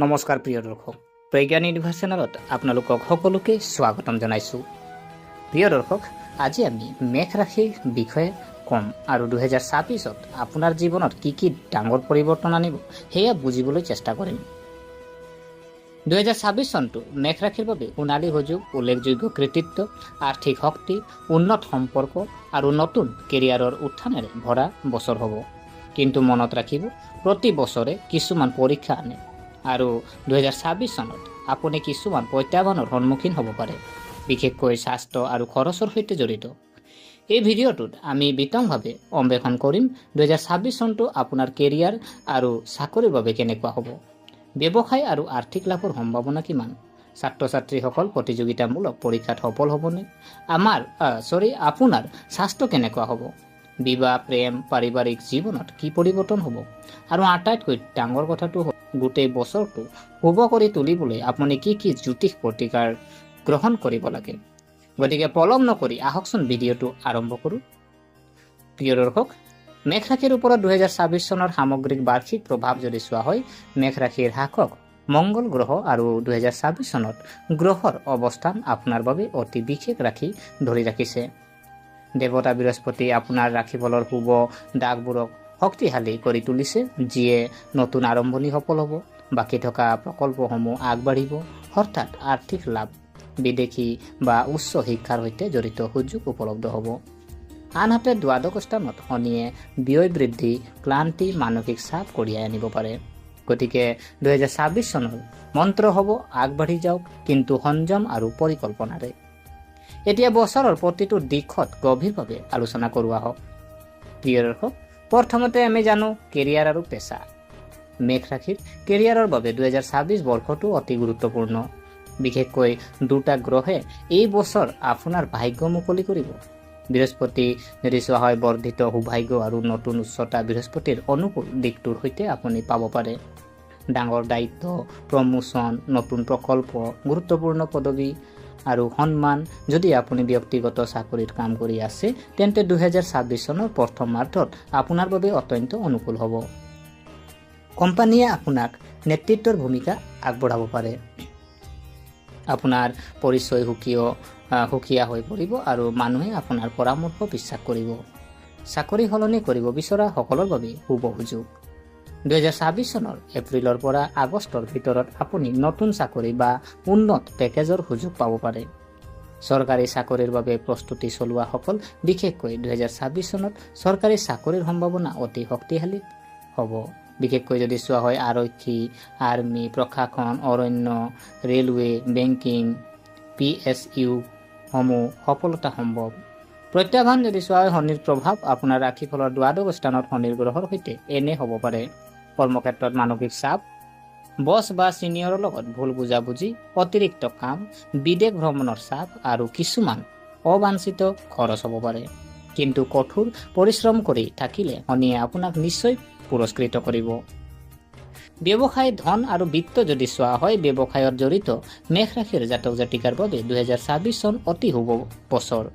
নমস্কাৰ প্ৰিয় দৰ্শক, প্ৰজ্ঞান ইউনিভাৰ্ছ চেনেলত আপোনালোকক সকলোকে স্বাগতম জনাইছোঁ। প্ৰিয় দৰ্শক, আজি আমি মেঘ ৰাশিৰ বিষয়ে ক'ম আৰু 2026ত আপোনাৰ জীৱনত কি ডাঙৰ পৰিৱৰ্তন আনিব সেয়া বুজিবলৈ চেষ্টা কৰিম। 2026 চনটো মেঘ ৰাশিৰ বাবে সোণালী সুযোগ, উল্লেখযোগ্য কৃতিত্ব, আৰ্থিক শক্তি, উন্নত সম্পৰ্ক আৰু নতুন কেৰিয়াৰৰ উত্থানেৰে ভৰা বছৰ হ'ব। কিন্তু মনত ৰাখিব, প্ৰতি বছৰে কিছুমান পৰীক্ষা আনে আৰু 2026 চনত আপুনি কিছুমান প্ৰত্যাহ্বানৰ সন্মুখীন হ'ব পাৰে, বিশেষকৈ স্বাস্থ্য আৰু খৰচৰ সৈতে জড়িত। এই ভিডিঅ'টোত আমি বিতংভাৱে অন্বেষণ কৰিম 2026 চনটো আপোনাৰ কেৰিয়াৰ আৰু চাকৰিৰ বাবে কেনেকুৱা হ'ব, ব্যৱসায় আৰু আৰ্থিক লাভৰ সম্ভাৱনা কিমান, ছাত্ৰ ছাত্ৰীসকল প্ৰতিযোগিতামূলক পৰীক্ষাত সফল হ'বনে, আপোনাৰ স্বাস্থ্য কেনেকুৱা হ'ব, বিবাহ, প্ৰেম, পাৰিবাৰিক জীৱনত কি পৰিৱৰ্তন হ'ব, আৰু আটাইতকৈ ডাঙৰ কথাটো হ'ল গোটেই বছৰটো শুভ কৰি তুলিবলৈ আপুনি কি জ্যোতিষ প্ৰতিকাৰ গ্ৰহণ কৰিব লাগে। গতিকে পলম নকৰি আহকচোন ভিডিঅ'টো আৰম্ভ কৰোঁ। প্ৰিয় দৰ্শক, মেঘ ৰাশিৰ ওপৰত 2026 চনৰ সামগ্ৰিক বাৰ্ষিক প্ৰভাৱ যদি চোৱা হয়, মেঘ ৰাশিৰ শাসক মংগল গ্ৰহ আৰু 2026 চনত গ্ৰহৰ অৱস্থান আপোনাৰ বাবে অতি বিশেষ ৰাশি ধৰি ৰাখিছে। দেৱতা বৃহস্পতি আপোনাৰ ৰাশিফলৰ শুভ দাগবোৰক শক্তিশালী কৰি তুলিছে, যিয়ে নতুন আৰম্ভণি সফল হ'ব, বাকী থকা প্ৰকল্পসমূহ আগবাঢ়িব, অৰ্থাৎ আৰ্থিক লাভ, বিদেশী বা উচ্চ শিক্ষাৰ সৈতে জড়িত সুযোগ উপলব্ধ হ'ব। আনহাতে দ্বাদশ স্থানত শনিয়ে ব্যয় বৃদ্ধি, ক্লান্তি, মানসিক চাপ কঢ়িয়াই আনিব পাৰে। গতিকে 2026 চনৰ মন্ত্ৰ হ'ব আগবাঢ়ি যাওক, কিন্তু সংযম আৰু পৰিকল্পনাৰে। এতিয়া বছৰৰ প্ৰতিটো দিশত গভীৰভাৱে আলোচনা কৰোৱা হওক। প্ৰিয় দৰ্শক, প্ৰথমতে আমি জানো কেৰিয়াৰ আৰু পেচা। মেঘ ৰাশিৰ কেৰিয়াৰৰ বাবে 2026 বৰ্ষটো অতি গুৰুত্বপূৰ্ণ। বিশেষকৈ দুটা গ্ৰহে এই বছৰ আপোনাৰ ভাগ্য মুকলি কৰিব। বৃহস্পতি যদি চোৱা হয়, বৰ্ধিত সৌভাগ্য আৰু নতুন উচ্চতা বৃহস্পতিৰ অনুকূল দিশটোৰ সৈতে আপুনি পাব পাৰে। ডাঙৰ দায়িত্ব, প্ৰমোচন, নতুন প্ৰকল্প, গুৰুত্বপূৰ্ণ পদবী আৰু সন্মান। যদি আপুনি ব্যক্তিগত চাকৰিত কাম কৰি আছে, তেন্তে 2026 চনৰ প্ৰথমাৰ্ধত আপোনাৰ বাবে অত্যন্ত অনুকূল হ'ব। কোম্পানীয়ে আপোনাক নেতৃত্বৰ ভূমিকা আগবঢ়াব পাৰে। আপোনাৰ পৰিচয় সুকীয়া হৈ পৰিব আৰু মানুহে আপোনাৰ পৰামৰ্শ বিশ্বাস কৰিব। চাকৰি সলনি কৰিব বিচৰা সকলৰ বাবে শুভ সুযোগ। 2026 চনৰ এপ্ৰিলৰ পৰা আগষ্টৰ ভিতৰত আপুনি নতুন চাকৰি বা উন্নত পেকেজৰ সুযোগ পাব পাৰে। চৰকাৰী চাকৰিৰ বাবে প্ৰস্তুতি চলোৱাসকল, বিশেষকৈ 2026 চনত চৰকাৰী চাকৰিৰ সম্ভাৱনা অতি শক্তিশালী হ'ব। বিশেষকৈ যদি চোৱা হয় আৰক্ষী, আৰ্মি, প্ৰশাসন, অৰণ্য, ৰেলৱে, বেংকিং, PSU সমূহ সফলতা সম্ভৱ। প্ৰত্যাহ্বান যদি চোৱা হয় শনিৰ প্ৰভাৱ, আপোনাৰ ৰাশিফলৰ দ্বাদশ স্থানত শনিৰ গ্ৰহৰ সৈতে এনে হ'ব পাৰে। কৰ্মক্ষেত্ৰত মানসিক চাপ, বছ বা ছিনিয়ৰৰ লগত ভুল বুজাবুজি, অতিৰিক্ত কাম, বিদেশ ভ্ৰমণৰ চাপ আৰু কিছুমান অবাঞ্ছিত খৰচ হ'ব পাৰে। কিন্তু কঠোৰ পৰিশ্ৰম কৰি থাকিলে শনিয়ে আপোনাক নিশ্চয় পুৰস্কৃত কৰিব। ব্যৱসায়, ধন আৰু বিত্ত যদি চোৱা হয়, ব্যৱসায়ত জড়িত মেঘ ৰাশিৰ জাতক জাতিকাৰ বাবে 2026 চন অতি শুভ বছৰ।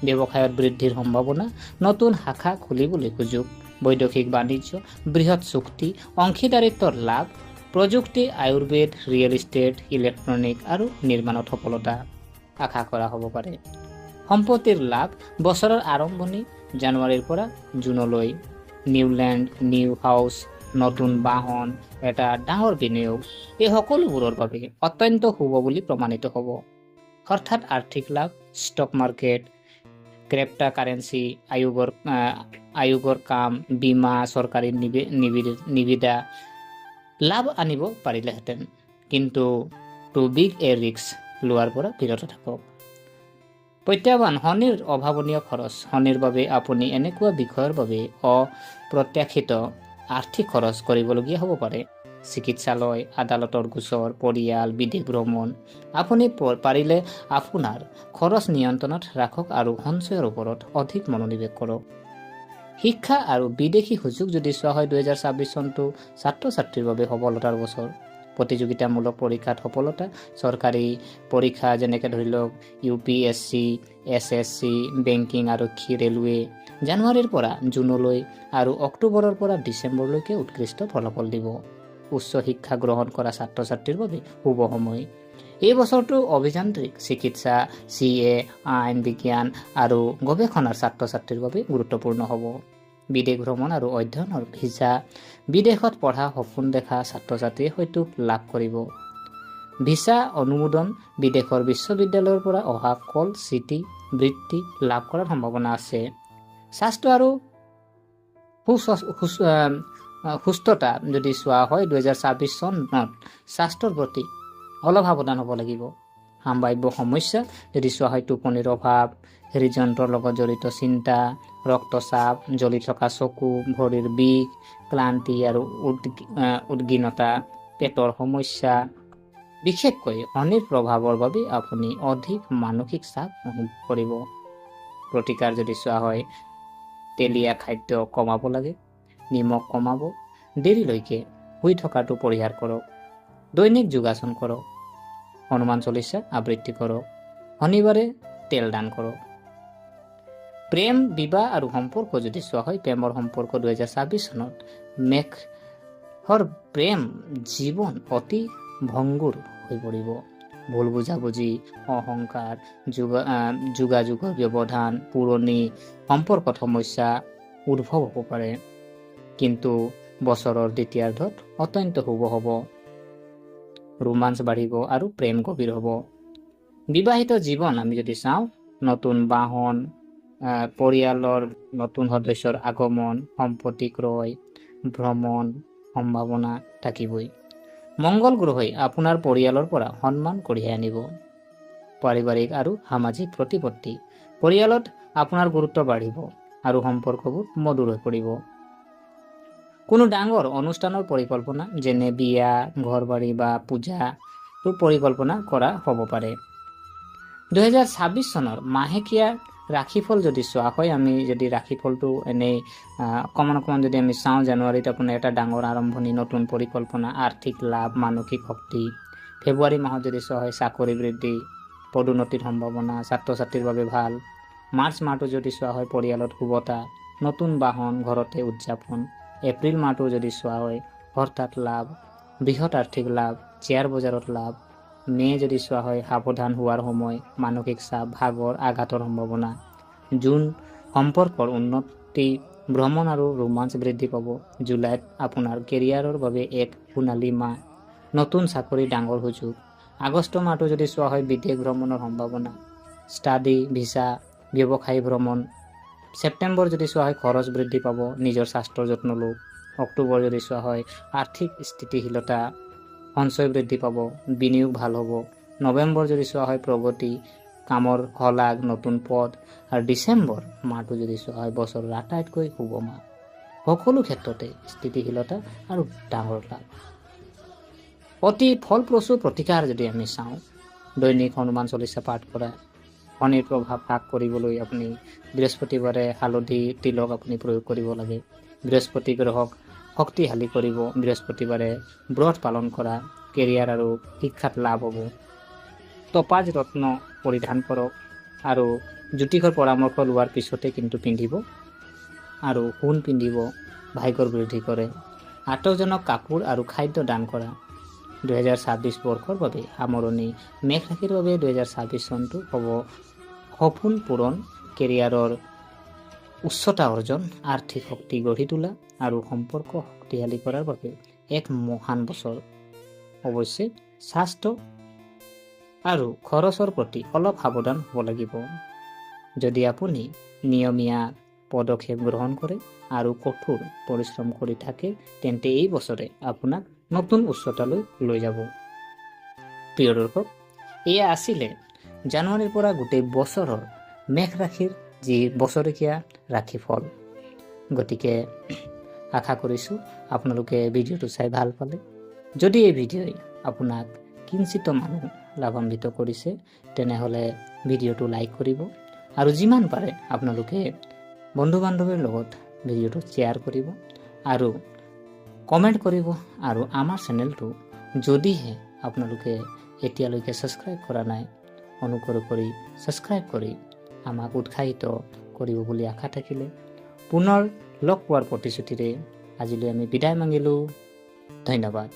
ব্যৱসায়ত বৃদ্ধিৰ সম্ভাৱনা, নতুন শাখা খুলিবলৈ সুযোগ, বৈদেশিক বাণিজ্য, বৃহৎ চুক্তি, অংশীদাৰিত্বৰ লাভ, প্ৰযুক্তি, আয়ুৰ্বেদ, ৰিয়েল ইষ্টেট, ইলেক্ট্ৰনিক আৰু নিৰ্মাণত সফলতা আশা কৰা হ'ব পাৰে। সম্পত্তিৰ লাভ, বছৰৰ আৰম্ভণি জানুৱাৰীৰ পৰা জুনলৈ, নিউলেণ্ড, নিউ হাউচ, নতুন বাহন, এটা ডাঙৰ বিনিয়োগ, এই সকলোবোৰৰ বাবে অত্যন্ত শুভ বুলি প্ৰমাণিত হ'ব। অৰ্থাৎ আৰ্থিক লাভ, ষ্টক মাৰ্কেট, ক্ৰিপ্টোকাৰেন্সি, আয়োগৰ কাম, বীমা, চৰকাৰী নিবিদা লাভ আনিব পাৰিলেহেঁতেন। কিন্তু টু বিগ এ ৰিস্ক লোৱাৰ পৰা বিৰত থাকক। প্ৰত্যাহ্বান, শনিৰ অভাৱনীয় খৰচ। শনিৰ বাবে আপুনি এনেকুৱা বিষয়ৰ বাবে অপ্ৰত্যাশিত আৰ্থিক খৰচ কৰিবলগীয়া হ'ব পাৰে। চিকিৎসালয়, আদালতৰ গোচৰ, পৰিয়াল, বিদেশ ভ্ৰমণ। আপুনি পাৰিলে আপোনাৰ খৰচ নিয়ন্ত্ৰণত ৰাখক আৰু সঞ্চয়ৰ ওপৰত অধিক মনোনিৱেশ কৰক। শিক্ষা আৰু বিদেশী সুযোগ যদি চোৱা হয়, 2026 চনটো ছাত্ৰ ছাত্ৰীৰ বাবে সফলতাৰ বছৰ। প্ৰতিযোগিতামূলক পৰীক্ষাত সফলতা, চৰকাৰী পৰীক্ষা যেনেকৈ ধৰি লওক UPSC, SSC, বেংকিং, আৰক্ষী, ৰেলৱে, জানুৱাৰীৰ পৰা জুনলৈ আৰু অক্টোবৰৰ পৰা ডিচেম্বৰলৈকে উৎকৃষ্ট ফলাফল দিব। উচ্চ শিক্ষা গ্ৰহণ কৰা ছাত্ৰ ছাত্ৰীৰ বাবে শুভ সময়। এই বছৰটো অভিযান্ত্ৰিক, চিকিৎসা, CA, আইন, বিজ্ঞান আৰু গৱেষণাৰ ছাত্ৰ ছাত্ৰীৰ বাবে গুৰুত্বপূৰ্ণ হ'ব। বিদেশ ভ্ৰমণ আৰু অধ্যয়নৰ ভিছা, বিদেশত পঢ়া সপোন দেখা ছাত্ৰ ছাত্ৰীয়ে হয়তো লাভ কৰিব। ভিছা অনুমোদন, বিদেশৰ বিশ্ববিদ্যালয়ৰ পৰা অহা কল চিটি বৃত্তি লাভ কৰাৰ সম্ভাৱনা আছে। স্বাস্থ্য আৰু সুস্থতা যদি চোৱা হয় 2026 চনত স্বাস্থ্যৰ প্ৰতি অলপ সাৱধান হ'ব লাগিব। সাম্ভাব্য সমস্যা যদি চোৱা হয় টোপনিৰ অভাৱ, হৃদযন্ত্ৰৰ লগত জড়িত চিন্তা, ৰক্তচাপ, জ্বলি থকা চকু, ভৰিৰ বিষ, ক্লান্তি আৰু উদ্বিগ্নতা, পেটৰ সমস্যা, বিশেষকৈ শনিৰ প্ৰভাৱৰ বাবে আপুনি অধিক মানসিক চাপ অনুভৱ কৰিব। প্ৰতিকাৰ যদি চোৱা হয় তেলীয়া খাদ্য কমাব লাগে, নিমখ কমাব, দেৰিলৈকে শুই থকাটো পৰিহাৰ কৰক, দৈনিক যোগাসন কৰক, হনুমান চলিচা আবৃত্তি কৰক, শনিবাৰে তেল দান কৰক। প্ৰেম, বিবাহ আৰু সম্পৰ্ক যদি চোৱা হয় প্ৰেমৰ সম্পৰ্ক 2026 চনত মেঘৰ প্ৰেম জীৱন অতি ভংগুৰ হৈ পৰিব। ভুল বুজাবুজি, অহংকাৰ, যোগাযোগৰ ব্যৱধান, পুৰণি সম্পৰ্কত সমস্যা উদ্ভৱ হ'ব পাৰে। কিন্তু বছৰৰ দ্বিতীয়াৰ্ধত অত্যন্ত শুভ হ'ব, ৰোমাঞ্চ বাঢ়িব আৰু প্ৰেম গভীৰ হ'ব। বিবাহিত জীৱন আমি যদি চাওঁ নতুন বাহন, পৰিয়ালৰ নতুন সদস্যৰ আগমন, সম্পত্তি ক্ৰয়, ভ্ৰমণ সম্ভাৱনা থাকিবই। মংগল গ্ৰহই আপোনাৰ পৰিয়ালৰ পৰা সন্মান কঢ়িয়াই আনিব। পাৰিবাৰিক আৰু সামাজিক প্ৰতিপত্তি, পৰিয়ালত আপোনাৰ গুৰুত্ব বাঢ়িব আৰু সম্পৰ্কবোৰ মধুৰ হৈ পৰিব। কোনো ডাঙৰ অনুষ্ঠানৰ পৰিকল্পনা যেনে বিয়া, ঘৰবাৰী বা পূজাটো পৰিকল্পনা কৰা হ'ব পাৰে। 2026 চনৰ মাহেকীয়া ৰাশিফল যদি চোৱা হয়, আমি যদি ৰাশিফলটো এনেই অকণমান যদি আমি চাওঁ, জানুৱাৰীত আপোনাৰ এটা ডাঙৰ আৰম্ভণি, নতুন পৰিকল্পনা, আৰ্থিক লাভ, মানসিক শক্তি। ফেব্ৰুৱাৰী মাহত যদি চোৱা হয় চাকৰি বৃদ্ধি, পদোন্নতিৰ সম্ভাৱনা, ছাত্ৰ ছাত্ৰীৰ বাবে ভাল। মাৰ্চ মাহটো যদি চোৱা হয় পৰিয়ালত শুভতা, নতুন বাহন, ঘৰতে উদযাপন। এপ্ৰিল মাহটো যদি চোৱা হয় হঠাৎ লাভ, বৃহৎ আৰ্থিক লাভ, শ্বেয়াৰ বজাৰত লাভ। মে যদি চোৱা হয় সাৱধান হোৱাৰ সময়, মানসিক চাপ, ভাগৰ, আঘাতৰ সম্ভাৱনা। জুন সম্পৰ্কৰ উন্নতি, ভ্ৰমণ আৰু ৰোমাঞ্চ বৃদ্ধি পাব। জুলাইত আপোনাৰ কেৰিয়াৰৰ বাবে এক সোণালী মাহ, নতুন চাকৰি, ডাঙৰ সুযোগ। আগষ্ট মাহটো যদি চোৱা হয় বিদেশ ভ্ৰমণৰ সম্ভাৱনা, ষ্টাডি ভিছা, ব্যৱসায়ী ভ্ৰমণ। ছেপ্টেম্বৰ যদি চোৱা হয় খৰচ বৃদ্ধি পাব, নিজৰ স্বাস্থ্যৰ যত্ন লওক। অক্টোবৰ যদি চোৱা হয় আৰ্থিক স্থিতিশীলতা, সঞ্চয় বৃদ্ধি পাব, বিনিয়োগ ভাল হ'ব। নৱেম্বৰ যদি চোৱা হয় প্ৰগতি, কামৰ শলাগ, নতুন পদ। আৰু ডিচেম্বৰ মাহটো যদি চোৱা হয় বছৰৰ আটাইতকৈ শুভ মাহ, সকলো ক্ষেত্ৰতে স্থিতিশীলতা আৰু ডাঙৰ লাভ। অতি ফলপ্ৰসূ প্ৰতিকাৰ যদি আমি চাওঁ, দৈনিক হনুমান চলিচা পাঠ কৰা, শনিৰ প্ৰভাৱ হ্ৰাস কৰিবলৈ আপুনি বৃহস্পতিবাৰে হালধি তিলক আপুনি প্ৰয়োগ কৰিব লাগে। বৃহস্পতি গ্ৰহক শক্তিশালী কৰিব, বৃহস্পতিবাৰে ব্ৰত পালন কৰা, কেৰিয়াৰ আৰু শিক্ষাত লাভ হ'ব। টপাজ ৰত্ন পৰিধান কৰক আৰু জ্যোতিষৰ পৰামৰ্শ লোৱাৰ পিছতে কিন্তু পিন্ধিব, আৰু সোণ পিন্ধিব, ভাগ্যৰ বৃদ্ধি কৰে। আটকজনক কাপোৰ আৰু খাদ্য দান কৰা। 2026 বৰ্ষৰ বাবে সামৰণি। মেঘ ৰাশিৰ বাবে 2026 চনটো হ'ব সপোন পূৰণ, কেৰিয়াৰৰ উচ্চতা অৰ্জন, আৰ্থিক শক্তি গঢ়ি তোলা আৰু সম্পৰ্ক শক্তিশালী কৰাৰ বাবে এক মহান বছৰ। অৱশ্যে স্বাস্থ্য আৰু খৰচৰ প্ৰতি অলপ সাৱধান হ'ব লাগিব। যদি আপুনি নিয়মীয়া পদক্ষেপ গ্ৰহণ কৰে আৰু কঠোৰ পৰিশ্ৰম কৰি থাকে তেন্তে এই বছৰে আপোনাক নতুন উচ্চতালৈ লৈ যাব। প্ৰিয় দৰ্শক, এয়া আছিলে জানুৱাৰীৰ পৰা গোটেই বছৰৰ মেঘ ৰাশিৰ যি বছৰেকীয়া ৰাশিফল। গতিকে আশা কৰিছোঁ আপোনালোকে ভিডিঅ'টো চাই ভাল পালে। যদি এই ভিডিঅ'ই আপোনাক কিঞ্চিত মানুহ লাভান্বিত কৰিছে তেনেহ'লে ভিডিঅ'টো লাইক কৰিব আৰু যিমান পাৰে আপোনালোকে বন্ধু বান্ধৱীৰ লগত ভিডিঅ'টো শ্বেয়াৰ কৰিব আৰু কমেণ্ট কৰিব। আৰু আমাৰ চেনেলটো যদিহে আপোনালোকে এতিয়ালৈকে ছাবস্ক্ৰাইব কৰা নাই, অনুগ্ৰহ কৰি ছাবস্ক্ৰাইব কৰি আমাক উৎসাহিত কৰিব বুলি আশা থাকিলে পুনৰ লগ পোৱাৰ প্ৰতিশ্ৰুতিৰে আজিলৈ আমি বিদায় মাগিলোঁ। ধন্যবাদ।